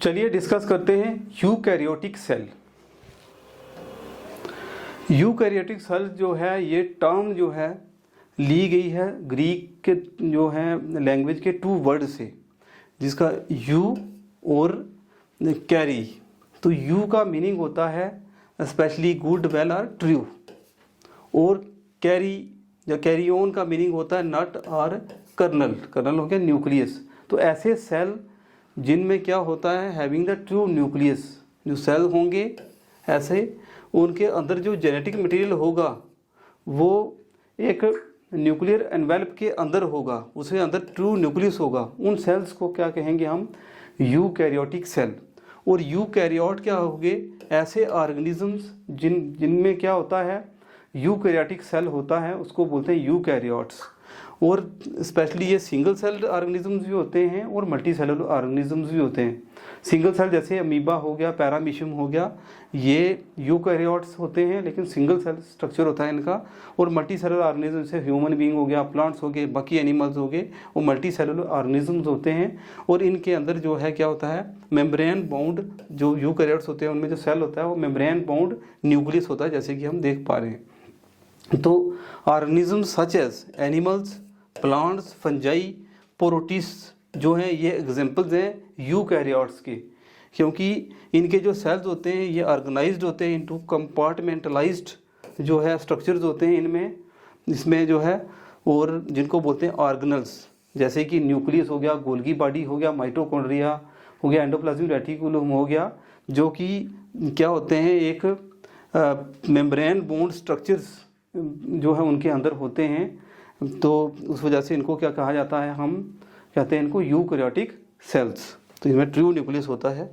चलिए डिस्कस करते हैं यूकैरियोटिक सेल। यूकैरियोटिक सेल जो है ये टर्म जो है ली गई है ग्रीक के जो है लैंग्वेज के 2 वर्ड से, जिसका यू और कैरी। तो यू का मीनिंग होता है स्पेशली गुड, वेल और ट्रू, और कैरी या कैरी ऑन का मीनिंग होता है नट और कर्नल। कर्नल हो गया न्यूक्लियस। तो ऐसे सेल जिनमें क्या होता है हैविंग द ट्रू न्यूक्लियस, जो सेल होंगे ऐसे उनके अंदर जो जेनेटिक मटेरियल होगा वो एक न्यूक्लियर एनवेलप के अंदर होगा, उसके अंदर ट्रू न्यूक्लियस होगा। उन सेल्स को क्या कहेंगे हम? Eukaryotic cell. और यूकैरियोट क्या होंगे? ऐसे ऑर्गेनिजम्स जिनमें क्या होता है यूकैरियोटिक सेल होता है, उसको बोलते हैं यूकैरियोट्स। और स्पेशली ये सिंगल सेल ऑर्गेनिजम्स भी होते हैं और मल्टी सेलुलर ऑर्गेनिजम्स भी होते हैं। सिंगल सेल जैसे अमीबा हो गया, पैरामीशियम हो गया, ये यूकैरियोट्स होते हैं लेकिन सिंगल सेल स्ट्रक्चर होता है इनका। और मल्टी सेलुलर ऑर्गेनिज्म जैसे ह्यूमन बीइंग हो गया, प्लांट्स हो गए, बाकी एनिमल्स हो गए, वो मल्टी सेलुलर ऑर्गेनिजम्स होते हैं। और इनके अंदर जो है क्या होता है मेम्ब्रेन बाउंड, जो यूकैरियोट्स होते हैं उनमें जो सेल होता है वो मेम्ब्रेन बाउंड न्यूक्लियस होता है, जैसे कि हम देख पा रहे हैं। तो organisms such as animals, plants, fungi, protist जो हैं ये एग्जांपल्स हैं यूकैरियोट्स के, क्योंकि इनके जो सेल्स होते हैं ये ऑर्गेनाइज्ड होते हैं इनटू कंपार्टमेंटलाइज्ड जो है स्ट्रक्चर्स होते हैं इनमें, इसमें जो है, और जिनको बोलते हैं ऑर्गेनल्स, जैसे कि न्यूक्लियस हो गया, गोल्गी बॉडी हो गया, माइटोकॉन्ड्रिया हो गया, एंडोप्लाज्मिक रेटिकुलम हो गया, जो कि क्या होते हैं एक मेम्ब्रेन बाउंड स्ट्रक्चर्स जो है उनके अंदर होते हैं। तो उस वजह से इनको क्या कहा जाता है? हम कहते हैं इनको यूकैरियोटिक सेल्स। तो इसमें ट्रू न्यूक्लियस होता है।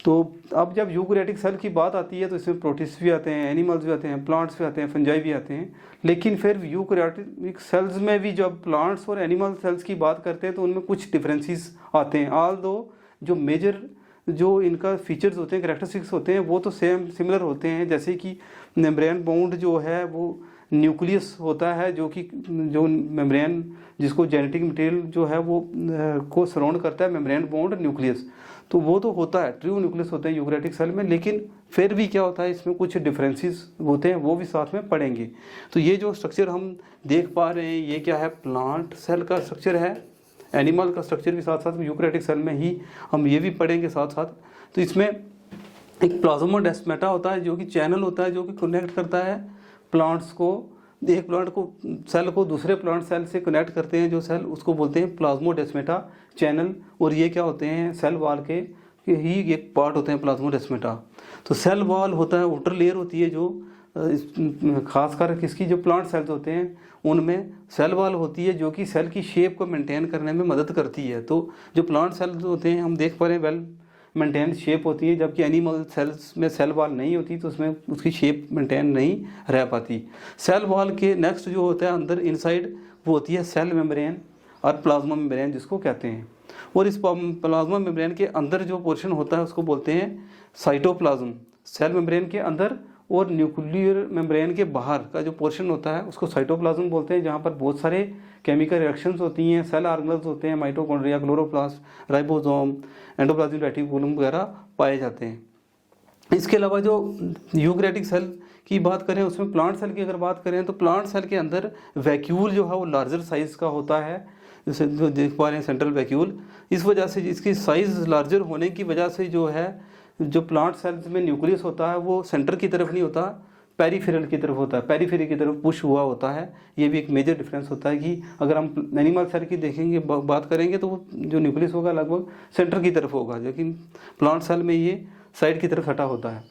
तो अब जब यूकैरियोटिक सेल की बात आती है तो इसमें प्रोटिस्ट भी आते हैं, एनिमल्स भी आते हैं, प्लांट्स भी आते हैं, फंजाई भी आते हैं। लेकिन फिर यूकैरियोटिक सेल्स में भी जब प्लांट्स और एनिमल सेल्स की बात करते हैं तो उनमें कुछ डिफरेंसेस आते हैं। ऑल दो जो मेजर जो इनका फीचर्स होते हैं, कैरेक्टरिस्टिक्स होते हैं, वो तो सेम सिमिलर होते हैं। जैसे कि मेम्ब्रेन बाउंड जो है वो न्यूक्लियस होता है, जो कि जो मेम्ब्रेन जिसको जेनेटिक मटेरियल जो है वो को सराउंड करता है, मेम्ब्रेन बाउंड न्यूक्लियस, तो वो तो होता है, ट्रू न्यूक्लियस होता है यूकैरियोटिक सेल में। लेकिन फिर भी क्या होता है इसमें कुछ डिफरेंसेस होते हैं, वो भी साथ में पढ़ेंगे। तो ये जो स्ट्रक्चर हम देख पा रहे हैं ये क्या है? प्लांट सेल का स्ट्रक्चर है, एनिमल का स्ट्रक्चर भी साथ साथ यूकैरियोटिक सेल में ही हम ये भी पढ़ेंगे साथ साथ। तो इसमें एक प्लाज्मोडेस्माटा होता है जो कि चैनल होता है, जो कि कनेक्ट करता है प्लांट्स को, एक प्लांट को सेल को दूसरे प्लांट सेल से कनेक्ट करते हैं जो सेल, उसको बोलते हैं प्लाज्मोडेस्माटा चैनल। और ये क्या होते हैं? सेल वॉल के ही एक पार्ट होते हैं प्लाज्मोडेस्माटा। तो सेल वॉल होता है, आउटर लेयर होती है जो खासकर किसकी, जो प्लांट सेल्स होते हैं उनमें सेल वॉल होती है जो कि सेल की शेप को मेंटेन करने में मदद करती है। तो जो प्लांट सेल्स होते हैं हम देख पा रहे हैं वेल मेंटेन शेप होती है, जबकि एनिमल सेल्स में सेल वॉल नहीं होती तो उसमें उसकी शेप मेंटेन नहीं रह पाती। सेल वॉल के नेक्स्ट जो होता है अंदर इनसाइड वो होती है सेल मेम्ब्रेन और प्लाज्मा मेम्ब्रेन जिसको कहते हैं। और इस प्लाज्मा मेम्ब्रेन के अंदर जो पोर्शन होता है उसको बोलते हैं साइटोप्लाज्म। सेल मेम्ब्रेन के अंदर और न्यूक्लियर मेम्ब्रेन के बाहर का जो पोर्शन होता है उसको साइटोप्लाज्म बोलते हैं, जहाँ पर बहुत सारे केमिकल रिएक्शंस होती हैं, सेल ऑर्गेनल्स होते हैं, mitochondria, chloroplast, ribosome, endoplasmic reticulum वगैरह पाए जाते हैं। इसके अलावा जो यूकैरियोटिक सेल की बात करें उसमें प्लांट सेल की अगर बात करें तो प्लांट सेल के अंदर वैक्यूल जो है वो लार्जर साइज का होता है, जैसे जो देख पा रहे हैं सेंट्रल वैक्यूल। इस वजह से इसकी साइज लार्जर होने की वजह से जो है जो प्लांट सेल्स में न्यूक्लियस होता है वो सेंटर की तरफ नहीं होता, पेरिफेरल की तरफ होता है, पेरिफेरी की तरफ पुश हुआ होता है। ये भी एक मेजर डिफरेंस होता है कि अगर हम एनिमल सेल की देखेंगे बात करेंगे तो वो जो न्यूक्लियस होगा लगभग सेंटर की तरफ होगा, लेकिन प्लांट सेल में ये साइड की तरफ हटा होता है।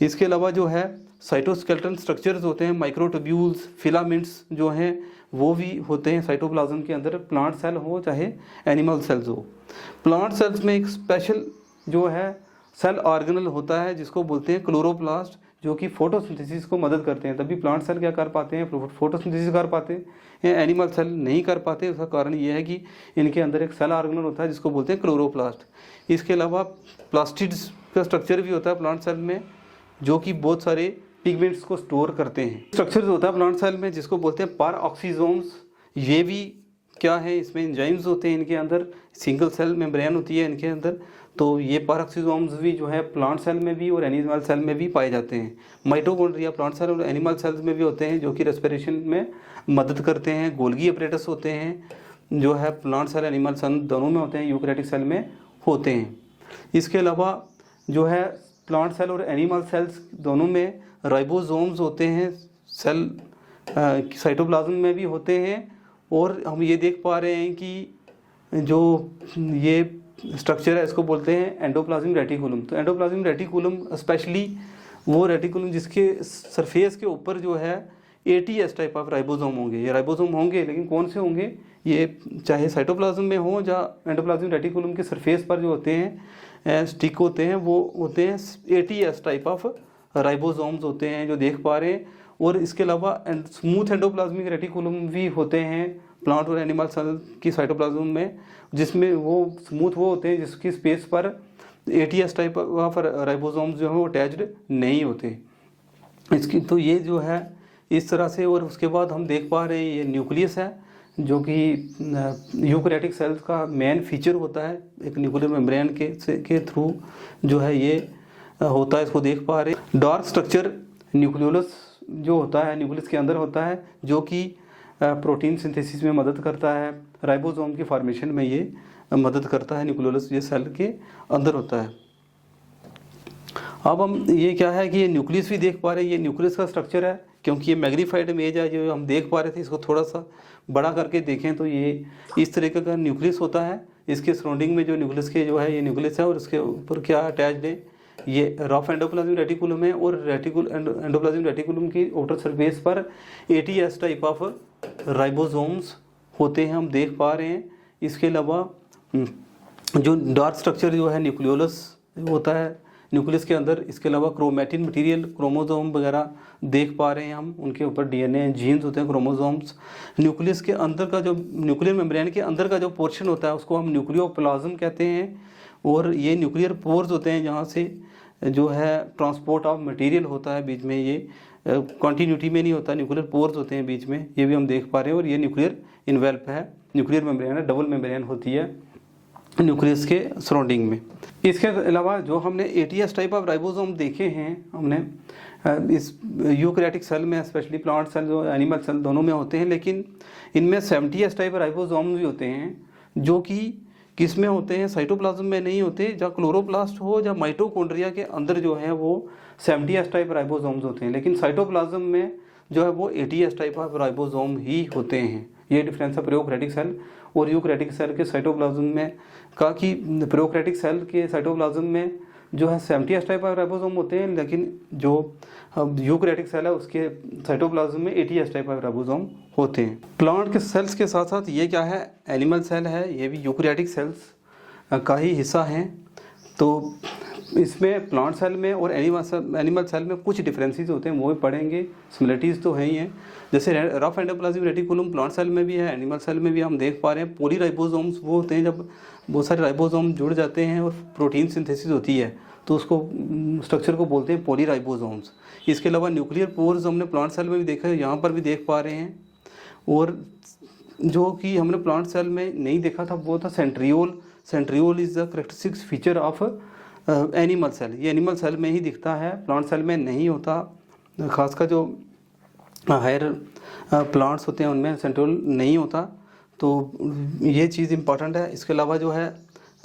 इसके अलावा जो है साइटोस्केलेटन स्ट्रक्चर्स होते हैं, माइक्रोट्यूब्यूल्स, फिलामेंट्स जो हैं वो भी होते हैं साइटोप्लाज्म के अंदर, प्लांट सेल हो चाहे एनिमल सेल्स हो। प्लांट सेल्स में एक स्पेशल जो है सेल ऑर्गेनल होता है जिसको बोलते हैं क्लोरोप्लास्ट, जो कि फोटोसिंथेसिस को मदद करते हैं। तभी प्लांट सेल क्या कर पाते हैं? फोटोसिंथेसिस कर पाते हैं, एनिमल सेल नहीं कर पाते। उसका कारण ये है कि इनके अंदर एक सेल ऑर्गेनल होता है जिसको बोलते हैं क्लोरोप्लास्ट। इसके अलावा प्लास्टिड्स का स्ट्रक्चर भी होता है प्लांट सेल में, जो कि बहुत सारे पिगमेंट्स को स्टोर करते हैं। स्ट्रक्चर होता है प्लांट सेल में जिसको बोलते हैं परऑक्सीसोम्स। ये भी क्या है? इसमें एंजाइम्स होते हैं इनके अंदर, सिंगल सेल मेम्ब्रेन होती है इनके अंदर। तो ये पैराक्सीसोम्स भी जो है प्लांट सेल में भी और एनिमल सेल में भी पाए जाते हैं। माइटोकॉन्ड्रिया प्लांट सेल और एनिमल सेल्स में भी होते हैं, जो कि रेस्पिरेशन में मदद करते हैं। गोल्गी अपरेटस होते हैं जो है प्लांट सेल एनिमल सेल दोनों में होते हैं, यूकैरियोटिक सेल में होते हैं। इसके अलावा जो है प्लांट सेल और एनिमल सेल्स दोनों में राइबोसोम्स होते हैं, सेल साइटोप्लाज्म में भी होते हैं। और हम ये देख पा रहे हैं कि जो ये स्ट्रक्चर है इसको बोलते हैं एंडोप्लाज्मिक रेटिकुलम। तो एंडोप्लाज्मिक रेटिकुलम स्पेशली वो रेटिकुलम जिसके सरफेस के ऊपर जो है ATS टाइप ऑफ राइबोसोम होंगे। ये राइबोसोम होंगे, लेकिन कौन से होंगे, ये चाहे साइटोप्लाज्म में हो या एंडोप्लाज्मिक रेटिकुलम के सरफेस पर जो होते हैं स्टिक होते हैं, वो होते हैं ATS टाइप ऑफ राइबोसोम्स होते हैं जो देख पा रहे हैं। और इसके अलावा स्मूथ एंडोप्लाज्मिक रेटिकुलम भी होते हैं प्लांट और एनिमल सेल की साइटोप्लाज्म में, जिसमें वो स्मूथ वो होते हैं जिसकी स्पेस पर ATS टाइप ऑफ राइबोसोम्स जो है वो अटैच्ड नहीं होते इसकी। तो ये जो है इस तरह से। और उसके बाद हम देख पा रहे हैं ये न्यूक्लियस है, जो कि यूकैरियोटिक सेल्स का मेन फीचर होता है। एक न्यूक्लियर मेम्ब्रेन के थ्रू जो है ये होता है, इसको देख पा रहे हैं। डार्क स्ट्रक्चर न्यूक्लियोलस जो होता है न्यूक्लियस के अंदर होता है, जो कि प्रोटीन सिंथेसिस में मदद करता है, राइबोसोम की फॉर्मेशन में ये मदद करता है। न्यूक्लियोलस ये सेल के अंदर होता है। अब हम ये क्या है कि ये न्यूक्लियस भी देख पा रहे हैं, ये न्यूक्लियस का स्ट्रक्चर है, क्योंकि ये मैग्नीफाइड इमेज है जो हम देख पा रहे थे। इसको थोड़ा सा बड़ा करके देखें तो ये इस तरीके का न्यूक्लियस होता है। इसके सराउंडिंग में जो न्यूक्लियस के जो है ये न्यूक्लियस है, और इसके ऊपर क्या अटैच्ड है, ये रफ एंडोप्लाज्मिक रेटिकुलम है। और एंडोप्लाज्मिक रेटिकुलम की आउटर सरफेस पर ATS टाइप ऑफ राइबोसोम्स होते हैं, हम देख पा रहे हैं। इसके अलावा जो डार्क स्ट्रक्चर जो है न्यूक्लियोलस होता है न्यूक्लियस के अंदर। इसके अलावा क्रोमैटिन मटेरियल, क्रोमोसोम वगैरह देख पा रहे हैं हम, उनके ऊपर DNA जीन्स होते हैं, क्रोमोसोम्स। न्यूक्लियस के अंदर का जो न्यूक्लियर मेम्ब्रेन के अंदर का जो पोर्शन होता है उसको हम न्यूक्लियोप्लाज्म कहते हैं। और ये न्यूक्लियर पोर्स होते हैं जहाँ से जो है ट्रांसपोर्ट ऑफ मटेरियल होता है बीच में, ये कंटिन्यूटी में नहीं होता, न्यूक्लियर पोर्स होते हैं बीच में, ये भी हम देख पा रहे हैं। और ये न्यूक्लियर इन्वेल्प है, न्यूक्लियर मेम्ब्रेन है, डबल मेम्ब्रेन होती है न्यूक्लियस के सराउंडिंग में। इसके अलावा जो हमने ATS टाइप ऑफ राइबोसोम देखे हैं हमने इस यूकैरियोटिक सेल में, स्पेशली प्लांट सेल जो एनिमल सेल दोनों में होते हैं, लेकिन इनमें 70S टाइप राइबोसोम भी होते हैं, जो कि किस में होते हैं, साइटोप्लाज्म में नहीं होते। या क्लोरोप्लास्ट हो या माइटोकॉन्ड्रिया के अंदर जो है वो 70S टाइप राइबोसोम्स होते हैं, लेकिन साइटोप्लाज्म में जो है वो ATS टाइप ऑफ राइबोसोम ही होते हैं। ये डिफरेंस है प्रोकैरियोटिक सेल और यूकैरियोटिक सेल के साइटोप्लाज्म में का, कि प्रोकैरियोटिक सेल के साइटोप्लाज्म में जो है 70S टाइप ऑफ राइबोसोम होते हैं, लेकिन जो यूकैरियोटिक सेल है उसके साइटोप्लाज्म में ATS टाइप ऑफ राइबोसोम होते हैं। प्लांट के सेल्स के साथ साथ ये क्या है, एनिमल सेल है, ये भी यूकैरियोटिक सेल्स का ही हिस्सा हैं। तो इसमें प्लांट सेल में और एनिमल सेल में कुछ डिफरेंसेस होते हैं, वो भी पढ़ेंगे। सिमिलरिटीज़ तो है ही हैं, जैसे rough endoplasmic reticulum plant cell में भी है, एनिमल सेल में भी हम देख पा रहे हैं। पॉलीराइबोसोम्स वो होते हैं जब बहुत सारे राइबोसोम जुड़ जाते हैं और प्रोटीन सिंथेसिस होती है, तो उसको स्ट्रक्चर को बोलते हैं पॉलीराइबोसोम्स। इसके अलावा न्यूक्लियर पोर्स हमने प्लांट सेल में भी देखा है, यहाँ पर भी देख पा रहे हैं। और जो कि हमने प्लांट सेल में नहीं देखा था वो था centriole. Centriole is the characteristic feature of animal cell. ये एनिमल सेल में ही दिखता है, प्लांट सेल में नहीं होता। खासकर जो हायर प्लांट्स होते हैं उनमें सेंट्रियोल नहीं होता, तो ये चीज़ इम्पॉर्टेंट है। इसके अलावा जो है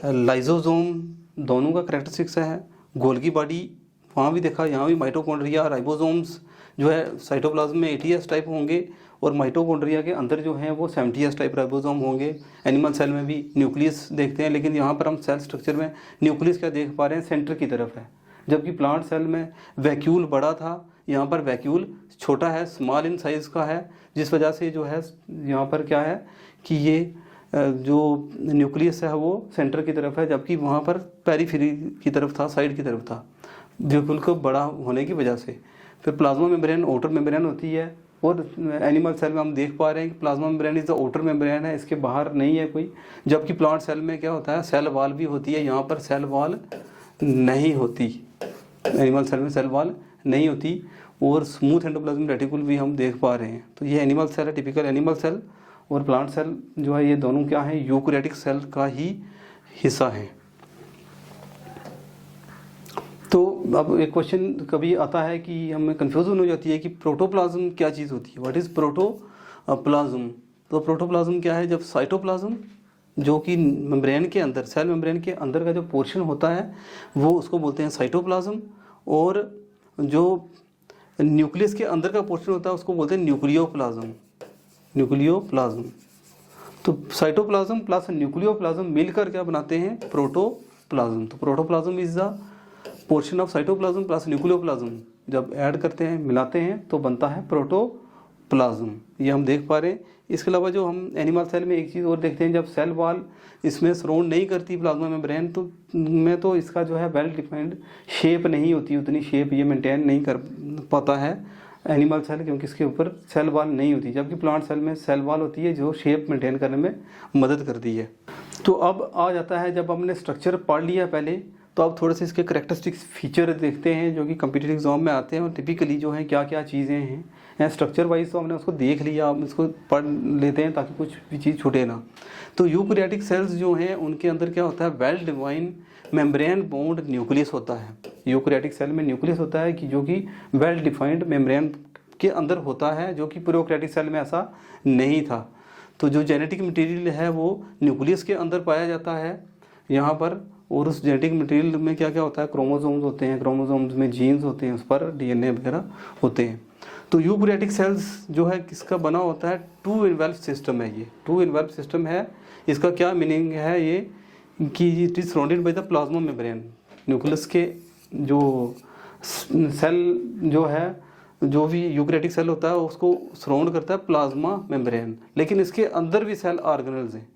लाइजोसोम दोनों का करेक्टरिस्टिक्स है। गोल्गी बॉडी वहाँ भी देखा, यहाँ भी माइटोकॉन्ड्रिया, राइबोसोम्स जो है साइटोप्लाज्म में ATS टाइप होंगे, और माइटोकॉन्ड्रिया के अंदर जो है वो 70S टाइप राइबोसोम होंगे। एनिमल सेल में भी न्यूक्लियस देखते हैं, लेकिन यहाँ पर हम सेल स्ट्रक्चर में न्यूक्लियस क्या देख पा रहे हैं, सेंटर की तरफ है, जबकि प्लांट सेल में वैक्यूल बड़ा था, यहाँ पर वैक्यूल छोटा है, स्मॉल इन साइज़ का है, जिस वजह से जो है यहाँ पर क्या है कि ये जो न्यूक्लियस है वो सेंटर की तरफ है, जबकि वहाँ पर पेरीफेरी की तरफ था, साइड की तरफ था, वैक्यूल को बड़ा होने की वजह से। फिर प्लाज्मा मेम्ब्रेन आउटर मेम्ब्रेन होती है, और एनिमल सेल में हम देख पा रहे हैं कि plasma membrane is the outer membrane है, इसके बाहर नहीं है कोई। जबकि प्लांट सेल में क्या होता है, सेल वॉल भी होती है, यहाँ पर सेल वॉल नहीं होती, एनिमल सेल में सेल वॉल नहीं होती। और स्मूथ एंडोप्लाज्मिक रेटिकुल भी हम देख पा रहे हैं। तो ये एनिमल सेल है, टिपिकल एनिमल सेल, और प्लांट सेल जो है ये दोनों क्या है, यूकैरियोटिक सेल का ही हिस्सा है। तो अब एक क्वेश्चन कभी आता है कि हमें कन्फ्यूजन हो जाती है कि प्रोटोप्लाज्म क्या चीज़ होती है, व्हाट इज़ प्रोटोप्लाज्म। तो प्रोटोप्लाज्म क्या है, जब साइटोप्लाज्म जो कि मेम्ब्रेन के अंदर, सेल मेम्ब्रेन के अंदर का जो पोर्शन होता है वो उसको बोलते हैं साइटोप्लाज्म, और जो न्यूक्लियस के अंदर का पोर्शन होता है उसको बोलते हैं न्यूक्लियोप्लाज्म। तो साइटोप्लाज्म प्लस न्यूक्लियोप्लाज्म मिलकर क्या बनाते हैं, प्रोटोप्लाज्म। तो protoplasm is the portion of cytoplasm plus nucleoplasm, जब ऐड करते हैं, मिलाते हैं तो बनता है प्रोटोप्लाज्म। ये हम देख पा रहे हैं। इसके अलावा जो हम एनिमल सेल में एक चीज़ और देखते हैं, जब सेल वॉल इसमें सराउंड नहीं करती प्लाज्मा मेम्ब्रेन तो इसका जो है वेल डिफाइंड शेप नहीं होती, उतनी शेप ये मेंटेन नहीं कर पाता है एनिमल सेल, क्योंकि इसके ऊपर सेल वॉल नहीं होती, जबकि प्लांट सेल में सेल वॉल होती है जो शेप मेंटेन करने में मदद करती है। तो अब आ जाता है, जब हमने स्ट्रक्चर पढ़ लिया पहले, तो अब थोड़े से इसके करेक्टरिस्टिक्स फीचर देखते हैं जो कि कम्पिटिटिव एग्जाम में आते हैं, और टिपिकली जो है क्या क्या चीज़ें हैं। स्ट्रक्चर वाइज तो हमने उसको देख लिया, अब इसको पढ़ लेते हैं ताकि कुछ भी चीज़ छूटे ना। तो यूकैरियोटिक सेल्स जो हैं उनके अंदर क्या होता है, well defined membrane bound nucleus होता है। यूकैरियोटिक सेल में न्यूक्लियस होता है कि जो कि वेल डिफाइंड मेम्ब्रेन के अंदर होता है, जो कि प्रोकैरियोटिक सेल में ऐसा नहीं था। तो जो जेनेटिक मटेरियल है वो न्यूक्लियस के अंदर पाया जाता है यहाँ पर, और उस जेनेटिक मटेरियल में क्या क्या होता है, क्रोमोसोम्स होते हैं, क्रोमोसोम्स में जीन्स होते हैं, उस पर डीएनए वगैरह होते हैं। तो यूकैरियोटिक सेल्स जो है किसका बना होता है, टू इन्वेल्व सिस्टम है। ये टू इन्वेल्व सिस्टम है। इसका क्या मीनिंग है ये कि it is surrounded by the plasma membrane. Nucleus के जो सेल जो है, जो भी यूकैरियोटिक सेल होता है उसको सराउंड करता है प्लाज्मा मेम्ब्रेन, लेकिन इसके अंदर भी सेल ऑर्गेनल्स हैं,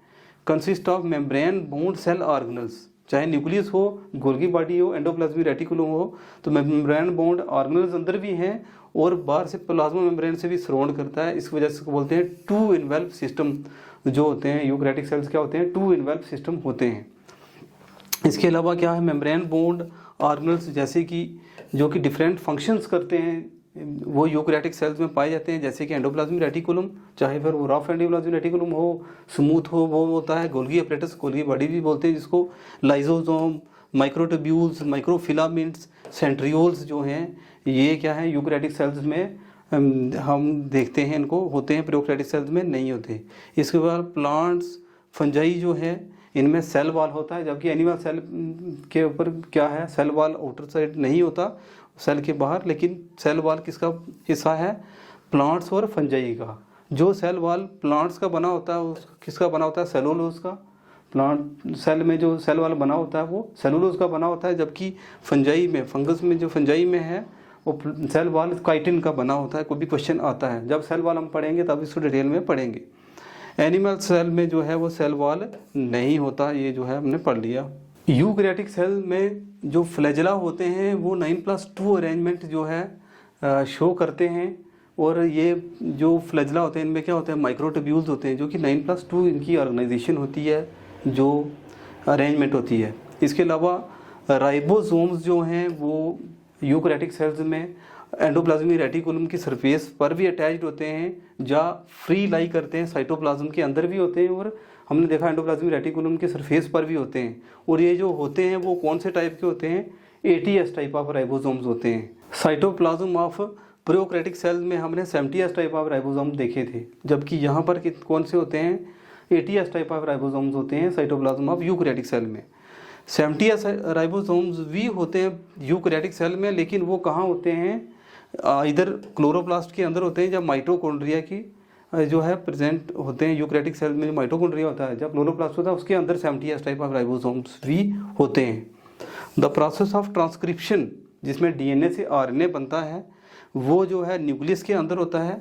consist of membrane bound cell organelles. चाहे न्यूक्लियस हो, गोल्गी बॉडी हो, एंडोप्लाज्मिक रेटिकुलम हो, तो मेम्ब्रेन बाउंड ऑर्गेनल्स अंदर भी हैं और बाहर से प्लाज्मा मेम्ब्रेन से भी सराउंड करता है। इस वजह से बोलते हैं टू इन्वेल्व सिस्टम जो होते हैं यूकैरियोटिक सेल्स, क्या होते हैं, टू इन्वेल्व सिस्टम होते हैं। इसके अलावा क्या है, मेम्ब्रेन बाउंड ऑर्गेनल्स जैसे कि जो कि डिफरेंट फंक्शंस करते हैं वो यूकैरियोटिक सेल्स में पाए जाते हैं, जैसे कि एंडोप्लाज्मिक रेटिकुलम, चाहे फिर वो रफ एंडोप्लाज्मिक रेटिकुलम हो, स्मूथ हो, वो होता है गोल्गी अपरेटस, गोल्गी बॉडी भी बोलते हैं जिसको, लाइजोसोम, माइक्रोट्यूब्यूल्स, माइक्रोफिलामेंट्स, सेंट्रियोल्स जो हैं ये क्या है यूकैरियोटिक सेल्स में हम देखते हैं, इनको होते हैं, प्रोकैरियोटिक सेल्स में नहीं होते। इसके बाद प्लांट्स, फंजाई जो है इनमें सेल वॉल होता है, जबकि एनिमल सेल के ऊपर क्या है, सेल वॉल आउटर साइड नहीं होता सेल के बाहर, लेकिन सेल वॉल किसका हिस्सा है, प्लांट्स और फंजाई का। जो सेल वॉल प्लांट्स का बना होता है उस किसका बना होता है, सेलुलोज का। प्लांट सेल में जो सेल वॉल बना होता है वो सेलुलोज का बना होता है, जबकि फंजाई में, फंगस में जो फंजाई में है वो सेल वॉल काइटिन का बना होता है। कोई भी क्वेश्चन आता है, जब सेल वॉल हम पढ़ेंगे तब इसको डिटेल में पढ़ेंगे। एनिमल सेल में जो है वो सेल वॉल नहीं होता, ये जो है हमने पढ़ लिया। यूकैरियोटिक सेल में जो फ्लैजेला होते हैं वो 9+2 अरेंजमेंट जो है शो करते हैं, और ये जो फ्लैजेला होते हैं इनमें क्या होता है, माइक्रोट्यूब्यूल्स होते हैं, जो कि 9+2 इनकी ऑर्गेनाइजेशन होती है, जो अरेंजमेंट होती है। इसके अलावा राइबोसोम्स जो हैं वो यूकैरियोटिक सेल्स में एंडोप्लाज्मिक रेटिकुलम की सरफेस पर भी अटैच्ड होते हैं, जहाँ फ्री लाई करते हैं, साइटोप्लाज्म के अंदर भी होते हैं, और हमने देखा एंडोप्लाज्मिक रेटिकुलम के सरफेस पर भी होते हैं। और ये जो होते हैं वो कौन से टाइप के होते हैं, ATS टाइप ऑफ राइबोसोम्स होते हैं। साइटोप्लाज्म ऑफ प्रोकैरियोटिक सेल में हमने 70S टाइप ऑफ राइबोसोम देखे थे, जबकि यहाँ पर कौन से होते हैं, ATS टाइप ऑफ राइबोसोम्स होते हैं साइटोप्लाज्म ऑफ यूकैरियोटिक सेल में। 70S राइबोसोम्स भी होते हैं यूकैरियोटिक सेल में, लेकिन वो कहाँ होते हैं, इधर क्लोरोप्लास्ट के अंदर होते हैं, जब माइटोकॉन्ड्रिया की जो है प्रेजेंट होते हैं। यूकैरियोटिक सेल में माइटोकॉन्ड्रिया होता है, जब क्लोरोप्लास्ट होता है उसके अंदर 70S टाइप ऑफ राइबोसोम्स भी होते हैं। द प्रोसेस ऑफ ट्रांसक्रिप्शन, जिसमें DNA से RNA बनता है, वो जो है न्यूक्लियस के अंदर होता है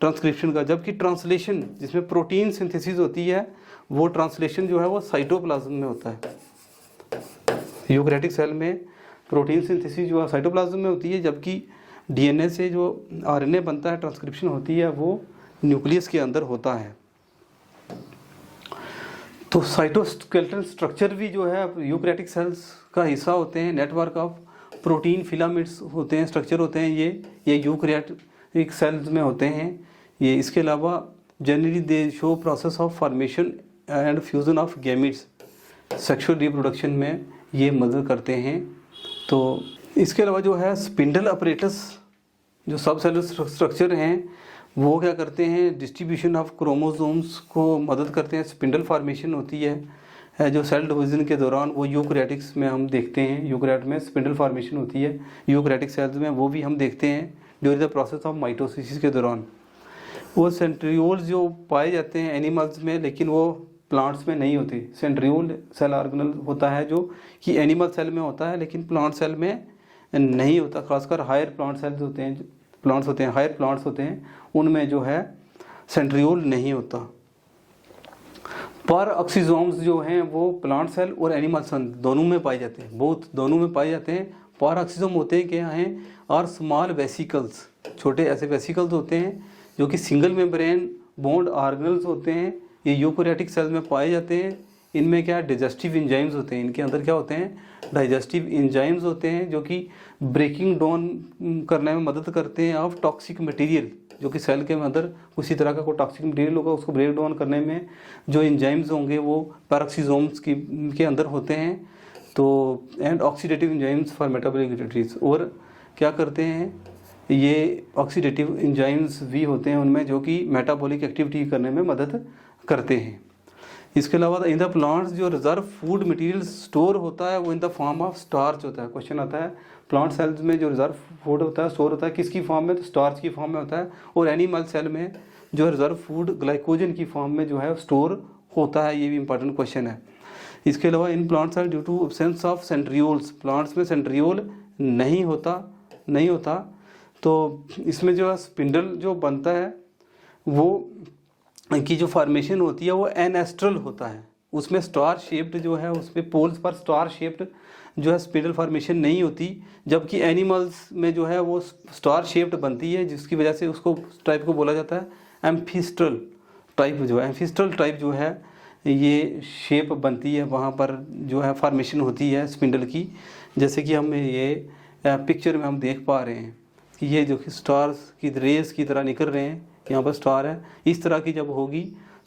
ट्रांसक्रिप्शन का, जबकि ट्रांसलेशन जिसमें प्रोटीन सिंथेसिस होती है, वो ट्रांसलेशन जो है वो साइटोप्लाज्म में होता है। यूकैरियोटिक सेल में प्रोटीन सिंथेसिस जो है साइटोप्लाज्म में होती है, जबकि DNA से जो RNA बनता है, ट्रांसक्रिप्शन होती है, वो न्यूक्लियस के अंदर होता है। तो साइटोस्केलेटन स्ट्रक्चर भी जो है यूकैरियोटिक सेल्स का हिस्सा होते हैं। नेटवर्क ऑफ प्रोटीन फिलामेंट्स होते हैं, स्ट्रक्चर होते हैं, ये यूकैरियोटिक सेल्स में होते हैं ये। इसके अलावा generally they show process of formation and fusion of gametes, sexual reproduction में ये मदद करते हैं। तो इसके अलावा जो है स्पिंडल अपरेटस, जो सब सेलुलर स्ट्रक्चर हैं वो क्या करते हैं, डिस्ट्रीब्यूशन ऑफ क्रोमोसोम्स को मदद करते हैं, स्पिंडल फॉर्मेशन होती है जो सेल डिवीजन के दौरान, वो यूकैरियोटिक्स में हम देखते हैं, यूकैरियोट में स्पिंडल फॉर्मेशन होती है, यूकैरियोटिक सेल्स में वो भी हम देखते हैं during the process of mitosis के दौरान। वो सेंट्रियोल्स जो पाए जाते हैं एनिमल्स में, लेकिन वो प्लांट्स में नहीं होते। सेंट्रियोल सेल ऑर्गेनल होता है जो कि एनिमल सेल में होता है, लेकिन प्लांट सेल में नहीं होता। खासकर हायर प्लांट सेल्स होते हैं, प्लांट्स होते हैं, हायर प्लांट्स होते हैं, उनमें जो है सेंट्रियोल नहीं होता। पर ऑक्सीजोम्स जो हैं वो प्लांट सेल और एनिमल सेल दोनों में पाए जाते हैं, बोथ दोनों में पाए जाते हैं। पर ऑक्सीजोम होते हैं क्या हैं, और स्मॉल वेसिकल्स, छोटे ऐसे वेसिकल्स होते हैं जो कि सिंगल मेम्ब्रेन बॉन्ड ऑर्गेनल्स होते हैं, ये यूकैरियोटिक सेल में पाए जाते हैं। इनमें क्या डाइजेस्टिव एंजाइम्स होते हैं, इनके अंदर क्या होते हैं, डाइजेस्टिव एंजाइम्स होते हैं जो कि ब्रेकिंग डाउन करने में मदद करते हैं ऑफ टॉक्सिक मटेरियल, जो कि सेल के अंदर किसी तरह का कोई टॉक्सिक मटेरियल होगा उसको ब्रेक डाउन करने में जो एंजाइम्स होंगे वो पैरोक्सिसोम्स के अंदर होते हैं। तो and oxidative enzymes for metabolic activities, और क्या करते हैं ये ऑक्सीडेटिव एंजाइम्स भी होते हैं उनमें जो कि मेटाबॉलिक एक्टिविटी करने में मदद करते हैं। इसके अलावा इन द प्लांट्स जो रिजर्व फूड मटेरियल स्टोर होता है वो in the form of starch होता है। क्वेश्चन आता है प्लांट सेल्स में जो रिजर्व फूड होता है स्टोर होता है किसकी फॉर्म में, तो स्टार्च की फॉर्म में होता है। और एनिमल सेल में जो रिजर्व फूड ग्लाइकोजन की फॉर्म में जो है स्टोर होता है, ये भी इंपॉर्टेंट क्वेश्चन है। इसके अलावा in plants are due to absence of centrioles, plants में सेंट्रियोल नहीं होता, तो इसमें जो स्पिंडल जो बनता है वो की जो फॉर्मेशन होती है वो एनेस्ट्रल होता है, उसमें स्टार शेप्ड जो है उसमें पोल्स पर स्टार शेप्ड जो है स्पिंडल फॉर्मेशन नहीं होती। जबकि एनिमल्स में जो है वो स्टार शेप्ड बनती है, जिसकी वजह से उसको टाइप को बोला जाता है एम्फिस्ट्रल टाइप। जो है एम्फिस्ट्रल टाइप जो है ये शेप बनती है, वहाँ पर जो है फॉर्मेशन होती है स्पिंडल की, जैसे कि हम ये पिक्चर में हम देख पा रहे हैं कि ये जो कि स्टार्स की रेस की तरह निकल रहे हैं, यहाँ पर स्टार है, इस तरह की जब होगी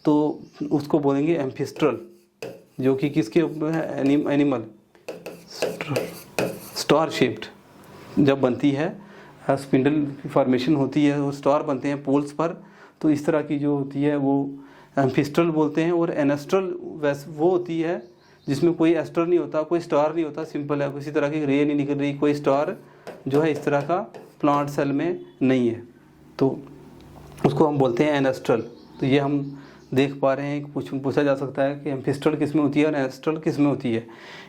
तो उसको बोलेंगे एम्फिस्ट्रल, जो कि किसके है, एनिमल स्टार शेप्ड जब बनती है, स्पिंडल की फॉर्मेशन होती है, वो स्टार बनते हैं पोल्स पर, तो इस तरह की जो होती है वो एम्फिस्ट्रल बोलते हैं। और एनेस्ट्रल वैसे वो होती है जिसमें कोई एस्टर नहीं होता, कोई स्टार नहीं होता, सिंपल है, किसी तरह की रे नहीं निकल रही, कोई स्टार जो है इस तरह का प्लांट सेल में नहीं है, तो उसको हम बोलते हैं एनेस्ट्रल। तो ये हम देख पा रहे हैं, पूछा जा सकता है कि एम्फिस्ट्रल किस में होती है और एनेस्ट्रल किस में होती है।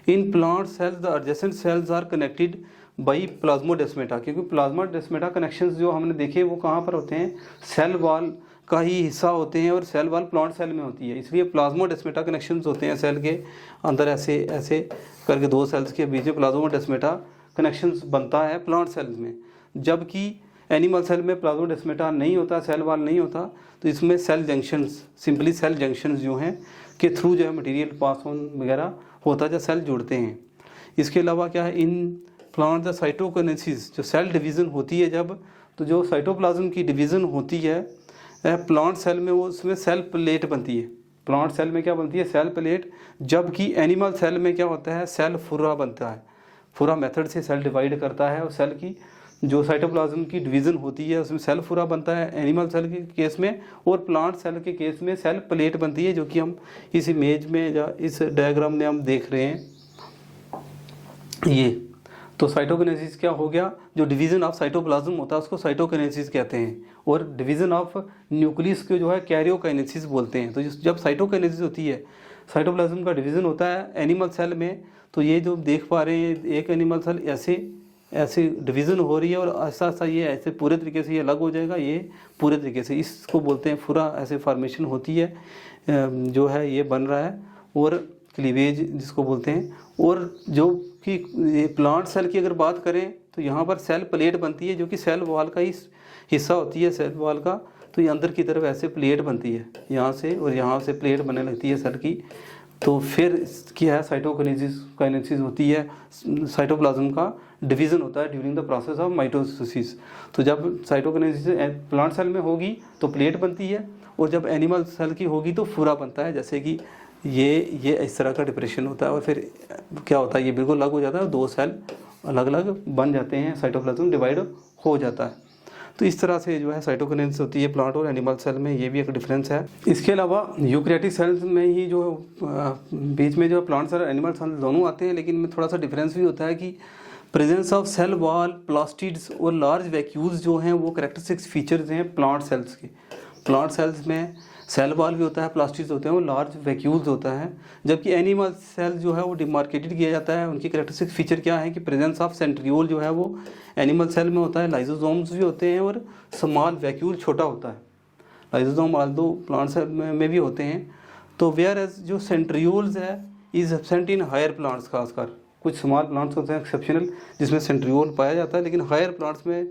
In plant cells the adjacent cells are connected by plasmodesmata, क्योंकि प्लाज्मोडेस्मेटा कनेक्शंस जो हमने देखे वो कहाँ पर होते हैं, सेल वॉल का ही हिस्सा होते हैं, और सेल वॉल प्लांट सेल में होती है, इसलिए प्लाज्मोडेस्मेटा कनेक्शंस होते हैं सेल के अंदर, ऐसे ऐसे करके दो सेल्स के बीच में प्लाज्मोडेस्मेटा कनेक्शंस बनता है प्लांट सेल्स में। जबकि एनिमल सेल में प्लाज्मोडेस्मेटा नहीं होता, सेल वॉल नहीं होता, तो इसमें cell junctions, simply cell junctions जो हैं के थ्रू जो है मटेरियल पास ऑन वगैरह होता है जब सेल जुड़ते हैं। इसके अलावा क्या है, इन प्लांट द साइटोकिनेसिस, जो सेल डिवीज़न होती है जब, तो जो साइटोप्लाज्म की डिवीज़न होती है प्लांट सेल में, वो उसमें सेल प्लेट बनती है। प्लांट सेल में क्या बनती है, सेल प्लेट, जबकि एनिमल सेल में क्या होता है, सेल फुरा बनता है। फुरा मेथड से सेल डिवाइड करता है, और सेल की जो साइटोप्लाज्म की डिवीज़न होती है उसमें सेल फुरा बनता है एनिमल सेल के केस में, और प्लांट सेल के केस में सेल प्लेट बनती है, जो कि हम इस इमेज में या इस डायग्राम में हम देख रहे हैं ये। तो साइटोकिनेसिस क्या हो गया, जो डिवीज़न ऑफ साइटोप्लाज्म होता है उसको साइटोकिनेसिस कहते हैं, और डिवीज़न ऑफ न्यूक्लियस को जो है कैरियोकाइनेसिस बोलते हैं। तो जब साइटोकिनेसिस होती है, साइटोप्लाज्म का डिवीज़न होता है एनिमल सेल में, तो ये जो देख पा रहे हैं एक एनिमल सेल ऐसे डिवीज़न हो रही है, और ऐसा ऐसा ये ऐसे पूरे तरीके से ये अलग हो जाएगा, ये पूरे तरीके से, इसको बोलते हैं फुरा, ऐसे फॉर्मेशन होती है जो है ये बन रहा है, और क्लीवेज जिसको बोलते हैं। और जो कि ये प्लांट सेल की अगर बात करें तो यहाँ पर सेल प्लेट बनती है, जो कि सेल वॉल का ही हिस्सा होती है सेल वॉल का, तो ये अंदर की तरफ ऐसे प्लेट बनती है यहाँ से, और यहाँ से प्लेट बनने लगती है सेल की। तो फिर क्या है, साइटोकाइनेसिस होती है, साइटोप्लाज्म का डिवीज़न होता है during the process of mitosis. तो जब साइटोकाइनेसिस प्लांट सेल में होगी तो प्लेट बनती है, और जब एनिमल सेल की होगी तो फुरा बनता है, जैसे कि ये इस तरह का डिप्रेशन होता है, और फिर क्या होता है, ये बिल्कुल अलग हो जाता है, दो सेल अलग अलग बन जाते हैं, साइटोप्लाज्म डिवाइड हो जाता है। तो इस तरह से जो है साइटोकिनेसिस होती है प्लांट और एनिमल सेल में, ये भी एक डिफरेंस है। इसके अलावा यूकैरियोटिक सेल्स में ही जो बीच में जो प्लांट्स और एनिमल सेल दोनों आते हैं, लेकिन इनमें थोड़ा सा डिफरेंस भी होता है कि presence of cell wall, plastids और लार्ज वैक्यूल्स जो हैं वो कैरेक्टरिस्टिक्स फीचर्स हैं प्लांट सेल्स के। प्लांट सेल्स में सेल वॉल भी होता है, प्लास्टिड्स होते हैं, वो लार्ज वैक्यूल्स होता है। जबकि एनिमल सेल जो है वो डिमार्केटेड किया जाता है। उनकी कैरेक्टरिस्टिक फीचर क्या है कि प्रेजेंस ऑफ सेंट्रियोल जो है वो एनिमल सेल में होता है, लाइसोसोम्स भी होते हैं और स्मॉल वैक्यूल छोटा होता है। लाइसोसोम आल्दो प्लांट सेल में भी होते हैं। तो वेयर एज जो सेंट्रियोल्स है is absent in higher plants, खासकर कुछ स्मॉल प्लांट्स होते हैं एक्सेप्शनल जिसमें सेंट्रियोल पाया जाता है, लेकिन हायर प्लांट्स में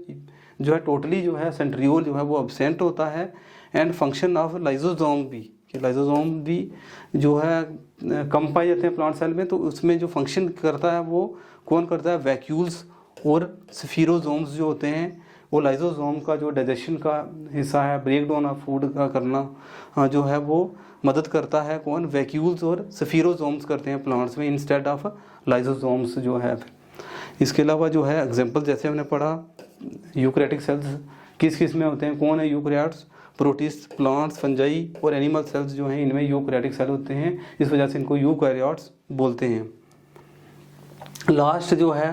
जो है टोटली जो है सेंट्रियोल जो है वो एब्सेंट होता है। एंड फंक्शन ऑफ लाइसोसोम भी, कि लाइसोसोम भी जो है कम पाए जाते हैं प्लांट सेल में, तो उसमें जो फंक्शन करता है वो कौन करता है, वैक्यूल्स और स्फीरोसोम्स जो होते हैं वो लाइसोसोम का जो डाइजेशन का हिस्सा है, ब्रेक डाउन ऑफ फूड का करना जो है वो मदद करता है, कौन, वैक्यूल्स और स्फीरोसोम्स करते हैं प्लांट्स में इंस्टेड ऑफ लाइसोसोम्स जो है। इसके अलावा जो है एग्जांपल जैसे हमने पढ़ा यूकैरियोटिक सेल्स किस किस में होते हैं, कौन है यूकैरियोट्स, प्रोटिस्ट, प्लांट्स, फंजाई और एनिमल सेल्स जो हैं इनमें यूकैरियोटिक सेल होते हैं, इस वजह से इनको यूकैरियोट्स बोलते हैं। लास्ट जो है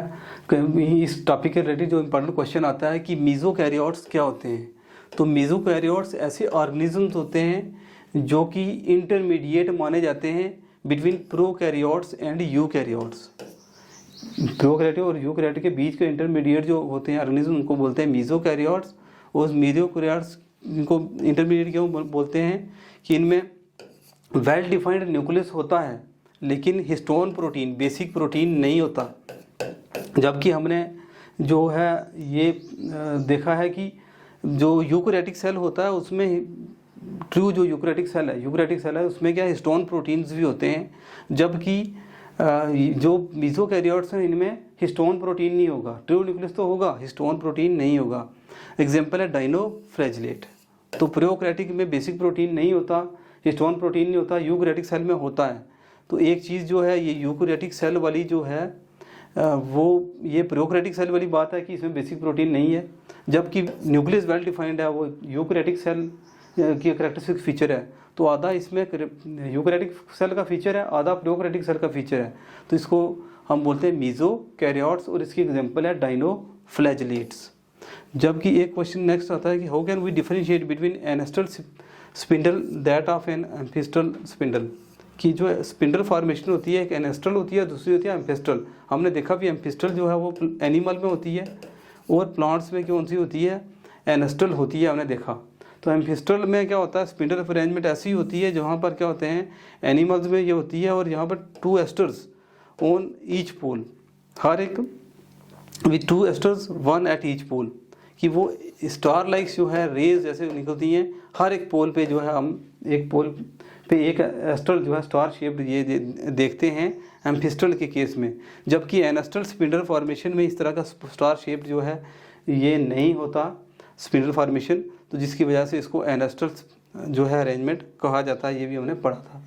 इस टॉपिक के रिलेटेड जो इम्पोर्टेंट क्वेश्चन आता है कि मीजोकैरियोट्स क्या होते हैं। तो मीजोकैरियोट्स ऐसे ऑर्गेनिजम्स होते हैं जो कि इंटरमीडिएट माने जाते हैं between prokaryotes and eukaryotes. Prokaryote और यूकैरियोट के बीच के इंटरमीडिएट जो होते हैं ऑर्गेनिज्म उनको बोलते हैं मीजोकैरियोट्स। और मीजोकैरियोट्स इनको इंटरमीडिएट क्यों बोलते हैं कि इनमें वेल डिफाइंड न्यूक्लियस होता है लेकिन हिस्टोन प्रोटीन, बेसिक प्रोटीन नहीं होता। जबकि हमने जो है ये देखा है कि जो यूकैरियोटिक सेल होता है उसमें ट्रू जो यूकैरियोटिक सेल है उसमें क्या हिस्टोन प्रोटीन्स भी होते हैं, जबकि जो मीजोकैरियोट्स हैं इनमें हिस्टोन प्रोटीन नहीं होगा। ट्रू न्यूक्लियस तो होगा, हिस्टोन प्रोटीन नहीं होगा। एग्जाम्पल है डाइनोफ्लैजिलेट। तो प्रोकैरियोटिक में बेसिक प्रोटीन नहीं होता, हिस्टोन प्रोटीन नहीं होता, यूकैरियोटिक सेल में होता है। तो एक चीज़ जो है ये यूकैरियोटिक सेल वाली जो है वो ये प्रोकैरियोटिक सेल वाली बात है कि इसमें बेसिक प्रोटीन नहीं है, जबकि न्यूक्लियस वेल डिफाइंड है, वो यूकैरियोटिक सेल की कैरेक्टरिस्टिक फीचर है। तो आधा इसमें यूकैरियोटिक सेल का फीचर है, आधा प्रोकैरियोटिक सेल का फीचर है। तो इसको हम बोलते हैं मीजोकैरियोट्स और इसकी एग्जांपल है डाइनोफ्लैजिलेट्स। जबकि एक क्वेश्चन नेक्स्ट आता है कि how can we differentiate between anastral spindle that of an amphiastral spindle, कि जो स्पिंडल फॉर्मेशन होती है एक एनेस्टल होती है, दूसरी होती है एम्फिस्टल। हमने देखा भी एम्फिस्टल जो है वो एनिमल में होती है और प्लांट्स में कौन सी होती है, एनेस्टल होती है, हमने देखा। तो एम्फिस्टल में क्या होता है, स्पिंडल अरेंजमेंट ऐसी होती है जहाँ पर क्या होते हैं एनिमल्स में ये होती है और यहाँ पर 2 एस्टर्स ऑन ईच पोल, हर एक with 2 asters 1 at each pole, कि वो स्टार लाइक्स जो है रेज जैसे निकलती हैं हर एक पोल पे जो है हम एक पोल पे एक एस्टर जो है स्टार शेप्ड ये देखते हैं एम्फिस्टल के केस में। जबकि एनेस्टल स्पिंडल फॉर्मेशन में इस तरह का स्टार शेप्ड जो है ये नहीं होता स्पिंडल फॉर्मेशन, तो जिसकी वजह से इसको एनेस्टल जो है अरेंजमेंट कहा जाता है, ये भी हमने पढ़ा था।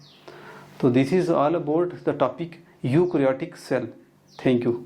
तो this is all about the topic eukaryotic cell. Thank you.